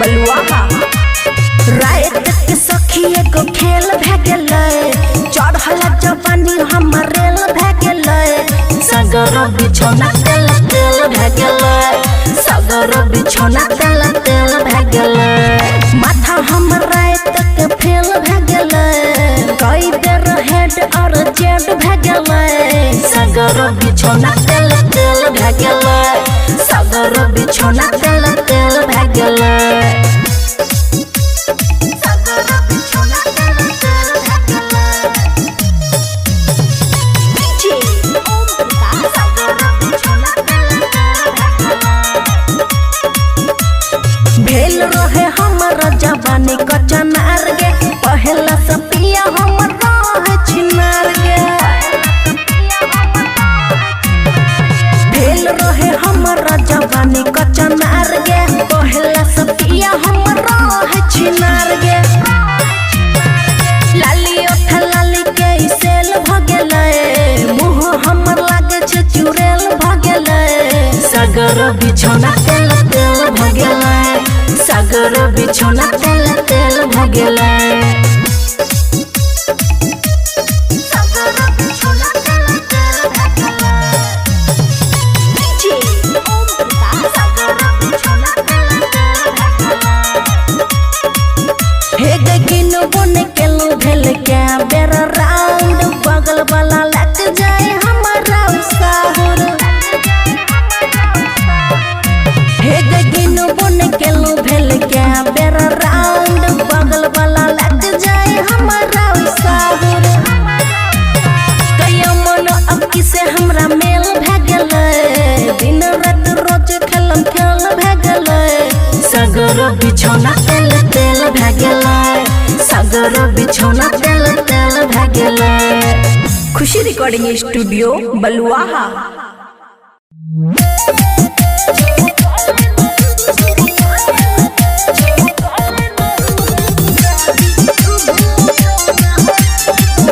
बलुआ रात के सखी एगो खेल भे गेलै, चढ़ल जवानी हमर रेल भे गेलै, सगर बिछौना तेल तेल भे गेलै, सगर बिछौना तेल तेल भे गेलै, माथा हमर रात के फेल भे गेलै, कई बेर हेड और जेड भे गेलै, सगर बिछौना तेल तेल भे गेलै, सगर बिछौना तेल तेल भे गेलै। भेल रहे हमर जवानी कचनार गे, पहला से पिया हमर रहे छिनार गे, भेल रहे हमर जवानी कचनार गे, पहला से पिया हमर रहे छिनार गे, लाली ओठ लाली के सेल भ गेलै, मुँह हमर लागे छै चुड़ैल भ गेलै, सगर बिछौना तेल तेल भ गेलै, सगर बिछौना तेल तेल भ गेलै। हे गिन बन केलू भेल क्या बेर राउंड, बगल वाला लग जाए हमारा साहुर, हे गिन बन केलू भेल क्या बेर राउंड, बगल वाला लग जाए हमारा साहुर, कया मन अक्की से हमरा मेल भे गेलै, दिन रात रोज खेलम खेल भे गेलै, सगर बिछौना तेल तेल भे गेलै, सगर बिछौना तेल तेल भे गेलै। Khushi recording studio Balua.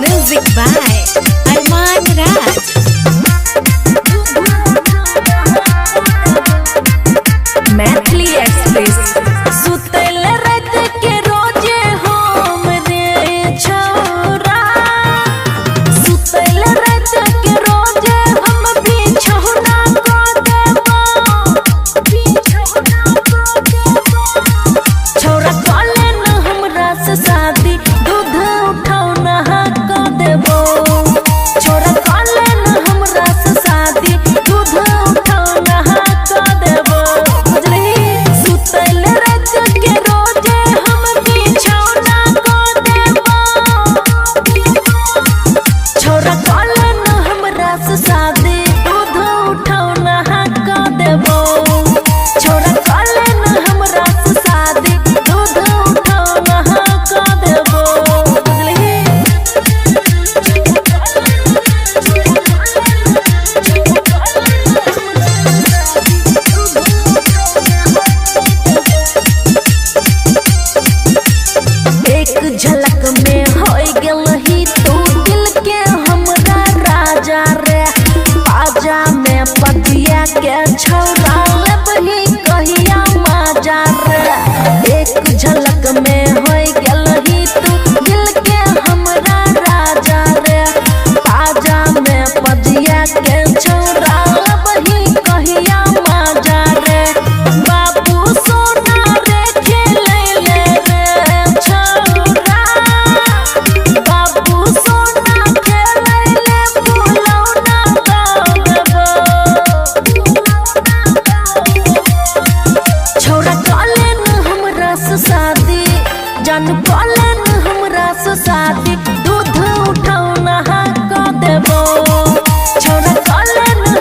Music by Arman Raj. Maithili express. सुतल रात के रोजे हम रे छौरा, सुतल रात के रोजे हम बिछौना को देबो, बिछौना को देबो, छौरा कले न हमरा से शादी, दूध उठौना को देबो, छौरा कले न हमरा से शादी, दूध उठौना को देबो, सुतल रात के रोजे हम बिछौना को देबो, छौरा कले न हमरा से शादी, दूध उठौना को देबो, छौरा कले न हमरा से शादी, दूध उठौना को देबो, एक झलक में होय गेलही तू दिल के हमरा राजा रे, बाजा में पतिया के छौरा लेबही कहिया माजा रे, एक झलक में होय गेलही तू दिल के हमरा राजा रे, बाजा में पतिया के छौरा लेबही कहिया माजा रे, बाबू सोना रे खेलै ले रे छौरा, बाबू सोना खेलै ले फुलौना दऽ देबो, छौरा कले न हमरा से शादी, जान कले न हमरा से शादी, दूध उठौना को देबो, छौरा कले न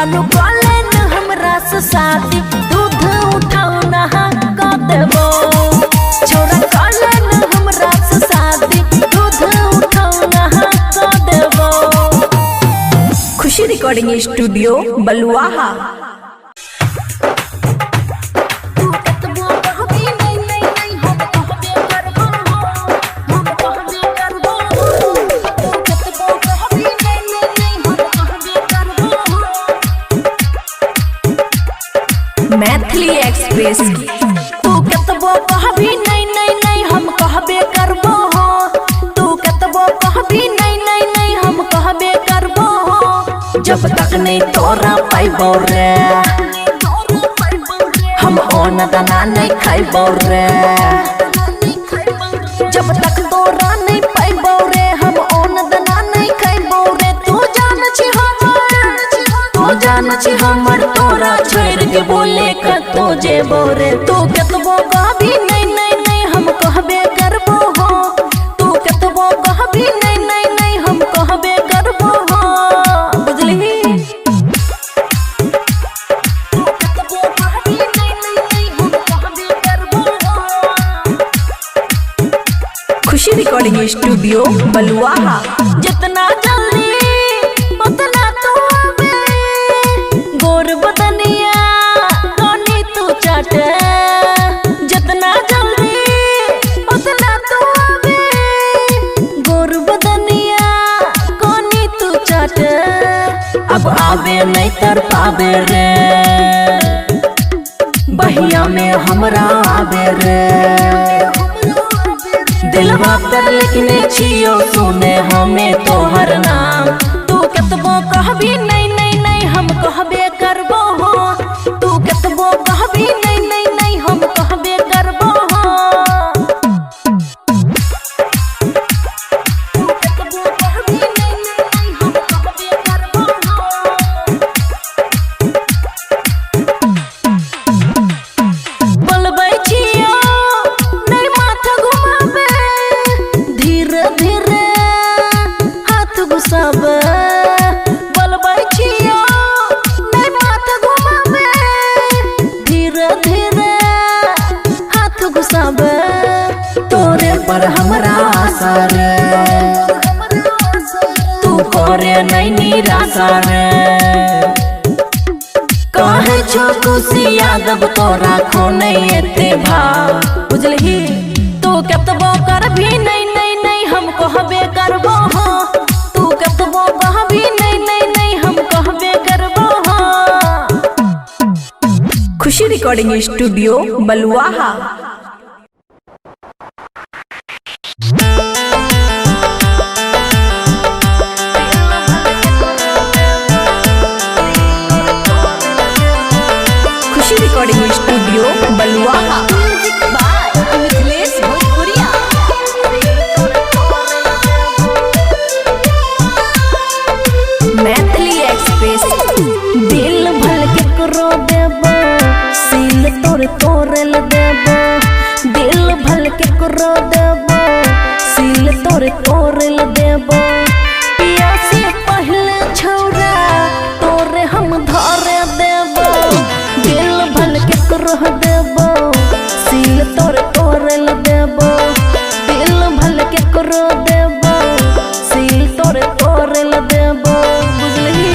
जानू कॉले न हमरा से शादी दूध उठाऊ नहा का देबो छोरा कॉले न हमरा से शादी दूध उठाऊ नहा का देबो। खुशी रिकॉर्डिंग स्टूडियो बलुआहा। मैथिली एक्सप्रेस तू कतबो कहबी नहीं नहीं नहीं हम कहबे करबो हो तू कतबो कहबी नहीं नहीं नहीं हम कहबे करबो हो जब तक नहीं तोरा पाइबो रे हम ओना दाना नहीं खाइबो रे जब तक तोरा नहीं पाइबो रे हम ओना दाना नहीं खाइबो रे तू जान छी हमर तोरा छोड़ के बोले कतो जेबो रे तू कतबो कहबी नहीं नहीं नहीं हम कहबे करबो हो तू कतबो कहबी नहीं नहीं नहीं हम कहबे करबो हो बुझली तू कतबो कहबी नहीं नहीं नहीं हम कहबे करबो हो। खुशी रिकॉर्डिंग स्टूडियो बलुआहा। जितना जल्दी उतना तू गोर बदनिया कोनी तू चाटे जितना जल्दी उतना तू आवे गोर बदनिया कोनी तू चाटे अब आवे नहीं तर पावे रे बहिया में हमरा आवे रे दिलवा पर लिखने छियो सुने हमें तोहर नाम तू कतबो कहबी नहीं नहीं नहीं हम कहबे करबो हो तू कतबो कहबी नहीं नहीं नहीं हम कहबे करबो हो तू कतबो कहबी नहीं नहीं नहीं हम कहबे करबो हो। बोलबै छियो नहीं माथा घुमाबे धीरे धीरे हाथ घुसाबे बोलबै छियो नहीं माथा घुमाबे धीरे धीरे हाथ घुसाबे तोरे पर हमरा आशा रे तू करे नहीं निराशा रे कहे छो खुशी यादव तोरा खो नहीं एते भाव बुझलही तू कतबो करबी नहीं नहीं नहीं हम कहबे करबो हो तू कतबो कहबी नहीं नहीं नहीं हम कहबे करबो हो। खुशी रिकॉर्डिंग स्टूडियो बलुआहा। खुशी रिकॉर्डिंग स्टूडियो बलुआहा। मैथिली एक्सप्रेस दिल भल के करो देबो सील तोरे तोड़ल देबो दिल भल के करो देबो सील तोरे तोड़ल देबो पिया से पहले छौरा तोरे हम धरे देबो दिल भल के करो देबो सील तोरे तोड़ल देबो दिल भल के करो देबो सील तोरे तोड़ल देबो बुझलही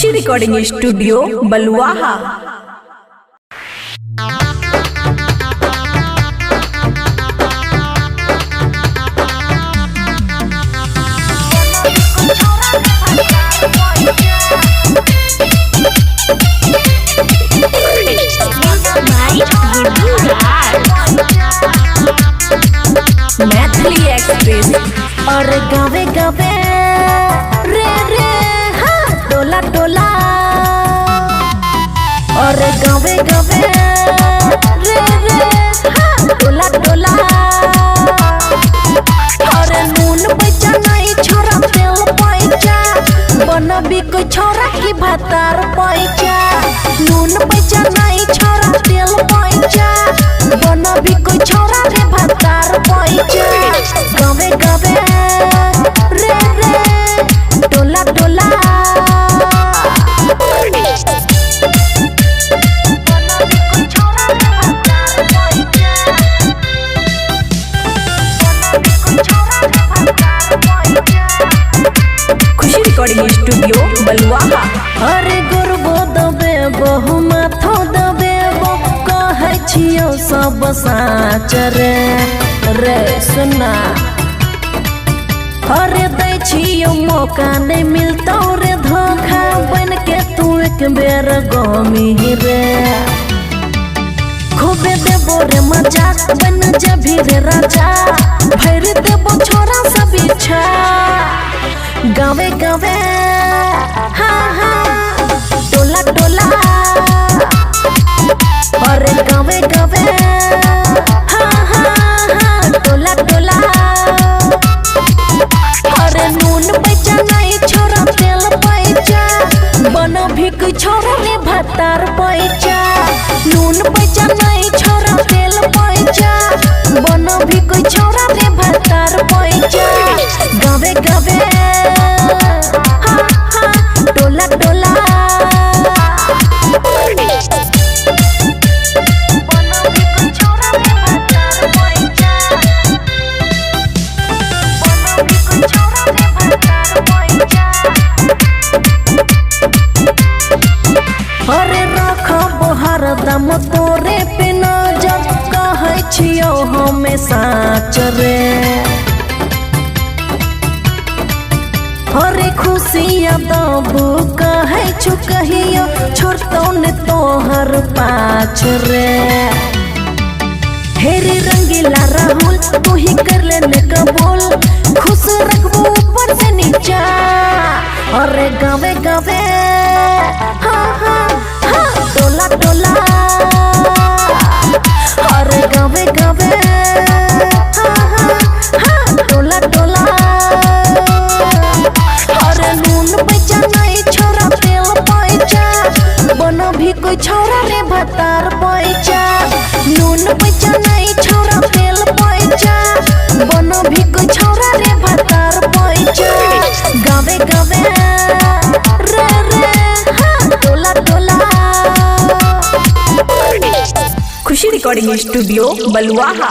खुशी रिकॉर्डिंग स्टूडियो बलुआहा। मैथिली एक्सप्रेस और गावे गावे रे रे हाँ टोला टोला और गावे गावे रे रे हाँ टोला टोला और नून पैचा नहीं छोरा तेल पैचा बनबी कोई छोरा की भातार पैचा नून पैचा नहीं छोरा तेल पैचा बनबी कोई छोरा रे भातार पैचा गावे गावे रे रे टोला टोला खुशी रिकॉर्डिंग स्टूडियो बलुआहा। अरे गुरबो दबे बहु माथो दबे कहे छियो सब साच रे रे सुना अरे दै छियो मौका नहीं मिलतो रे धोखा बन के तू एक बेर गमी रे खूबे देबो रे मजा बन जभी रे राजा भर देबो छोरा सब इच्छा गावे गावे हाँ हाँ टोला टोला अरे गावे गावे हाँ हाँ हाँ टोला टोला अरे नून पैचा नहीं छोरा तेल पैचा बन भी कोई छोरा रे भातार पैचा नून पैचा नहीं छोरा तेल पैचा बन भी कोई छोरा रे भातार पैचा गावे गावे हाँ हाँ टोला टोला अरे रखबो हरदम तोरे पे नजर कहै छियो हमेशा चरे अरे खुशियाँ दबू कहै छु कहियो छोड़तो ने तोहर पाछ रे हेरे रंगीला राहुल तू ही कर लेने कबूल खुश रखबो ऊपर से नीचा अरे गावे गावे हाँ हाँ हाँ टोला टोला अरे गावे गावे हाँ हाँ हाँ टोला टोला अरे नून पैचा नहीं छोरा तेल पैचा बनो भी कोई छोरा रे भातार पैचा नून पैचा नहीं छोरा तेल पैचा बनो भी कोई छोरा रे भातार पैचा गावे गावे रे रे हाँ टोला टोला खुशी रिकॉर्डिंग स्टूडियो बलुआहा।